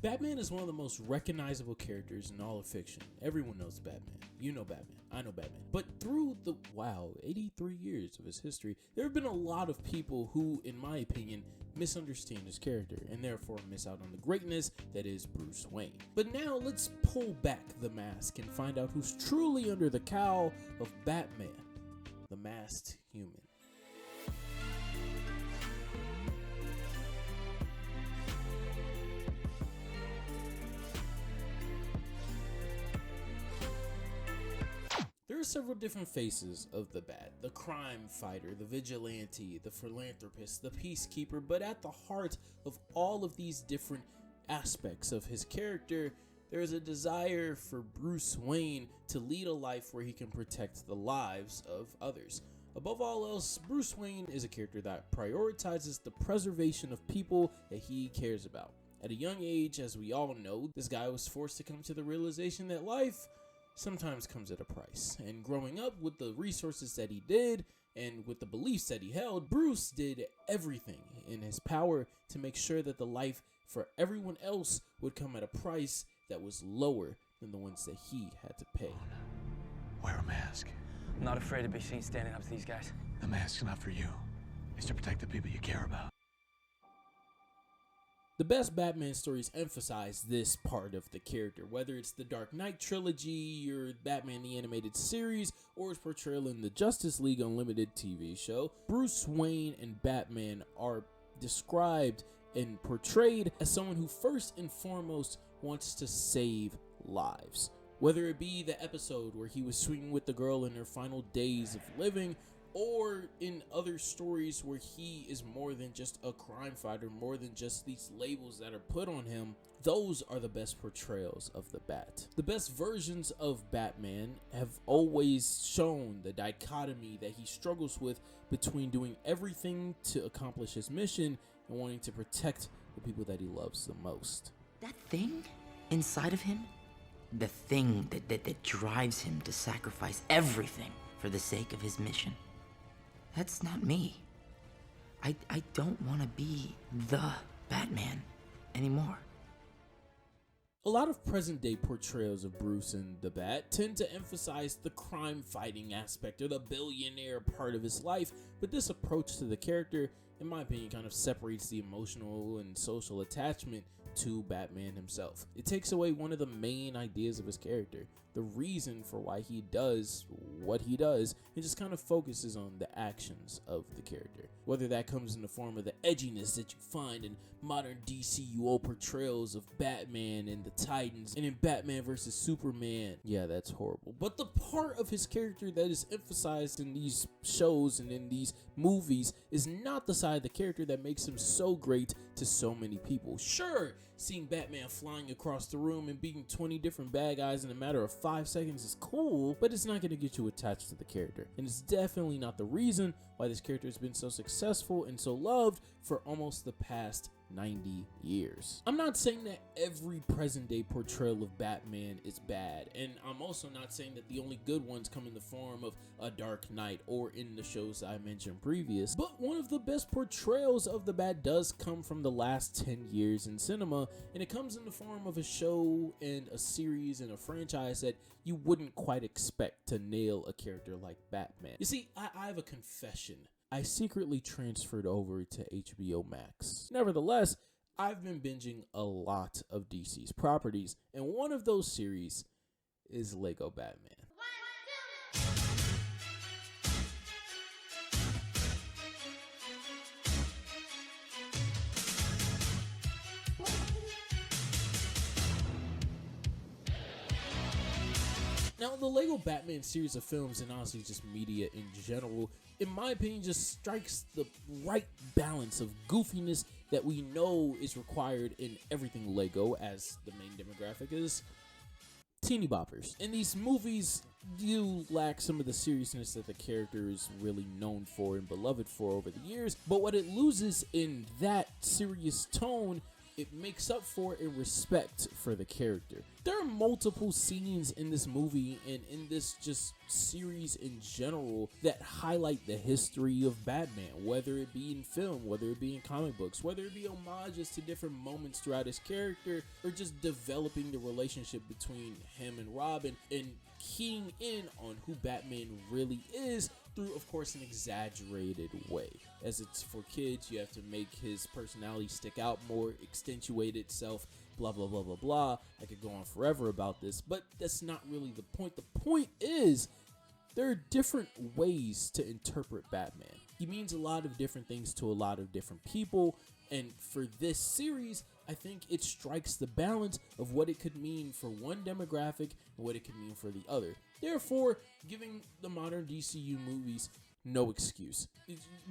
Batman is one of the most recognizable characters in all of fiction. Everyone knows Batman. You know Batman. I know Batman. But through the, 83 years of his history, there have been a lot of people who, in my opinion, misunderstand his character and therefore miss out on the greatness that is Bruce Wayne. But now let's pull back the mask and find out who's truly under the cowl of Batman, the masked human. There are several different faces of the Bat: the crime fighter, the vigilante, the philanthropist, the peacekeeper, but at the heart of all of these different aspects of his character, there is a desire for Bruce Wayne to lead a life where he can protect the lives of others. Above all else, Bruce Wayne is a character that prioritizes the preservation of people that he cares about. At a young age, as we all know, this guy was forced to come to the realization that life sometimes comes at a price. And growing up with the resources that he did and with the beliefs that he held, Bruce did everything in his power to make sure that the life for everyone else would come at a price that was lower than the ones that he had to pay. Wear a mask. I'm not afraid to be seen standing up to these guys. The mask's not for you. It's to protect the people you care about. The best Batman stories emphasize this part of the character, whether it's the Dark Knight trilogy or Batman the Animated Series or his portrayal in the Justice League Unlimited TV show. Bruce Wayne and Batman are described and portrayed as someone who first and foremost wants to save lives. Whether it be the episode where he was swinging with the girl in her final days of living, or in other stories where he is more than just a crime fighter, more than just these labels that are put on him, those are the best portrayals of the Bat. The best versions of Batman have always shown the dichotomy that he struggles with between doing everything to accomplish his mission and wanting to protect the people that he loves the most. That thing inside of him, the thing that drives him to sacrifice everything for the sake of his mission, that's not me. I don't want to be the Batman anymore. A lot of present-day portrayals of Bruce and the Bat tend to emphasize the crime-fighting aspect or the billionaire part of his life, but this approach to the character, in my opinion, kind of separates the emotional and social attachment to Batman himself. It takes away one of the main ideas of his character, the reason for why he does what he does, and just kind of focuses on the actions of the character. Whether that comes in the form of the edginess that you find in modern DCUO portrayals of Batman and the Titans, and in Batman vs. Superman. Yeah, that's horrible. But the part of his character that is emphasized in these shows and in these movies is not the side of the character that makes him so great to so many people. Sure, seeing Batman flying across the room and beating 20 different bad guys in a matter of 5 seconds is cool, but it's not going to get you attached to the character. And it's definitely not the reason why this character has been so successful and so loved for almost the past 90 years. I'm not saying that every present day portrayal of Batman is bad, and I'm also not saying that the only good ones come in the form of a Dark Knight or in the shows I mentioned previous, but one of the best portrayals of the Bat does come from the last 10 years in cinema, and it comes in the form of a show and a series and a franchise that you wouldn't quite expect to nail a character like Batman. You see, I have a confession. I secretly transferred over to HBO Max. Nevertheless, I've been binging a lot of DC's properties, and one of those series is Lego Batman. Now, the Lego Batman series of films, and honestly just media in general, in my opinion, just strikes the right balance of goofiness that we know is required in everything Lego, as the main demographic is teeny boppers. In these movies, you lack some of the seriousness that the character is really known for and beloved for over the years, but what it loses in that serious tone it makes up for in respect for the character. There are multiple scenes in this movie and in this just series in general that highlight the history of Batman, whether it be in film, whether it be in comic books, whether it be homages to different moments throughout his character, or just developing the relationship between him and Robin and keying in on who Batman really is through, of course, an exaggerated way. As it's for kids, you have to make his personality stick out more, accentuate itself, blah, blah, blah, blah, blah. I could go on forever about this, but that's not really the point. The point is, there are different ways to interpret Batman. He means a lot of different things to a lot of different people, and for this series, I think it strikes the balance of what it could mean for one demographic and what it could mean for the other. Therefore, giving the modern DCU movies no excuse.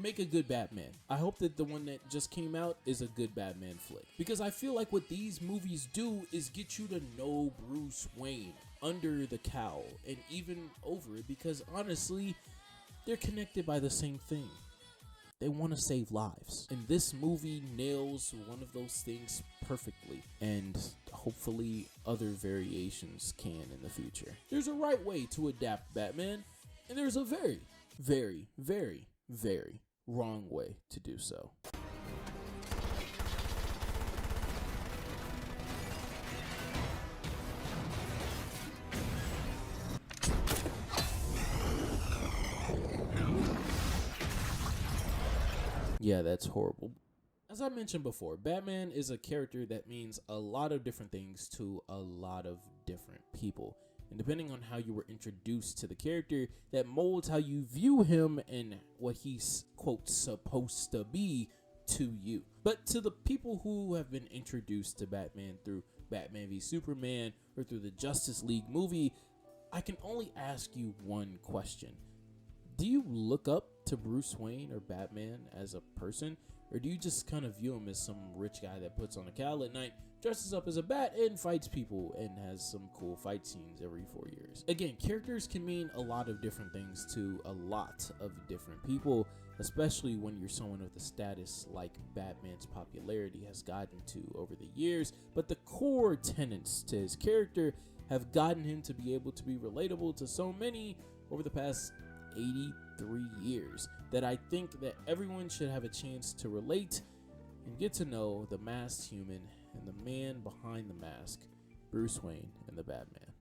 Make a good Batman. I hope that the one that just came out is a good Batman flick, because I feel like what these movies do is get you to know Bruce Wayne under the cowl and even over it, because honestly, they're connected by the same thing. They want to save lives. And this movie nails one of those things perfectly. And hopefully other variations can in the future. There's a right way to adapt Batman. And there's a very, very, very, very wrong way to do so. Yeah, that's horrible. As I mentioned before, Batman is a character that means a lot of different things to a lot of different people. And depending on how you were introduced to the character, that molds how you view him and what he's, quote, supposed to be to you. But to the people who have been introduced to Batman through Batman v Superman or through the Justice League movie, I can only ask you one question. Do you look up to Bruce Wayne or Batman as a person, or do you just kind of view him as some rich guy that puts on a cowl at night, dresses up as a bat, and fights people and has some cool fight scenes every 4 years? Again, characters can mean a lot of different things to a lot of different people, especially when you're someone of the status like Batman's popularity has gotten to over the years. But the core tenets to his character have gotten him to be able to be relatable to so many over the past 83 years that I think that everyone should have a chance to relate and get to know the masked human and the man behind the mask, Bruce Wayne and the Batman.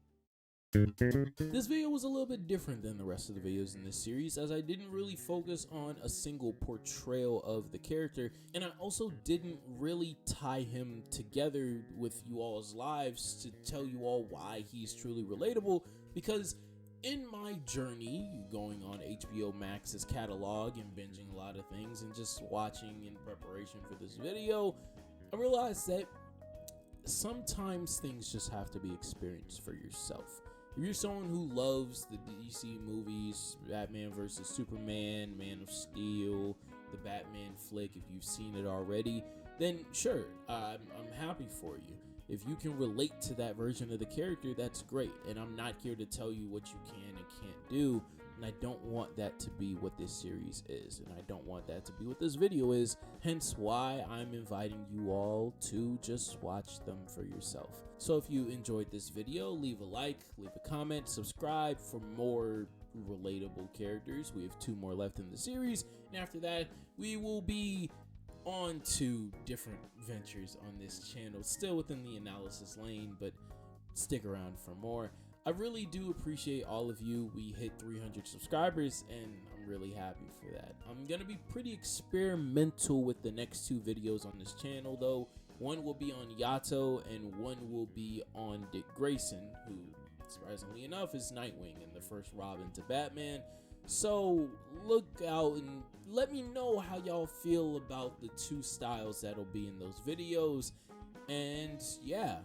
This video was a little bit different than the rest of the videos in this series, as I didn't really focus on a single portrayal of the character, and I also didn't really tie him together with you all's lives to tell you all why he's truly relatable, because in my journey going on HBO Max's catalog and binging a lot of things and just watching in preparation for this video, I realized that sometimes things just have to be experienced for yourself. If you're someone who loves the DC movies, Batman vs Superman, Man of Steel, the Batman flick, if you've seen it already, then sure, I'm happy for you. If you can relate to that version of the character, that's great. And I'm not here to tell you what you can and can't do. And I don't want that to be what this series is. And I don't want that to be what this video is. Hence why I'm inviting you all to just watch them for yourself. So if you enjoyed this video, leave a like, leave a comment, subscribe for more relatable characters. We have 2 more left in the series. And after that, we will be on to different ventures on this channel, still within the analysis lane, but stick around for more. I really do appreciate all of you. We hit 300 subscribers and I'm really happy for that. I'm gonna be pretty experimental with the next 2 videos on this channel though. One will be on Yato and one will be on Dick Grayson, who surprisingly enough is Nightwing and the first Robin to Batman. So look out and let me know how y'all feel about the 2 styles that'll be in those videos. And yeah,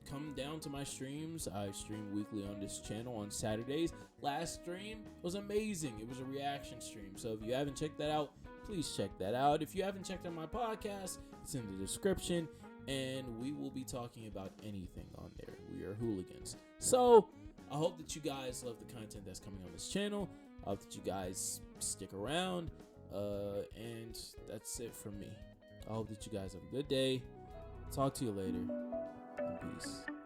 come down to my streams. I stream weekly on this channel on Saturdays. Last stream was amazing. It was a reaction stream. So if you haven't checked that out, please check that out. If you haven't checked out my podcast, it's in the description. And we will be talking about anything on there. We are hooligans. So I hope that you guys love the content that's coming on this channel. I hope that you guys stick around. And that's it from me. I hope that you guys have a good day, Talk to you later. In peace.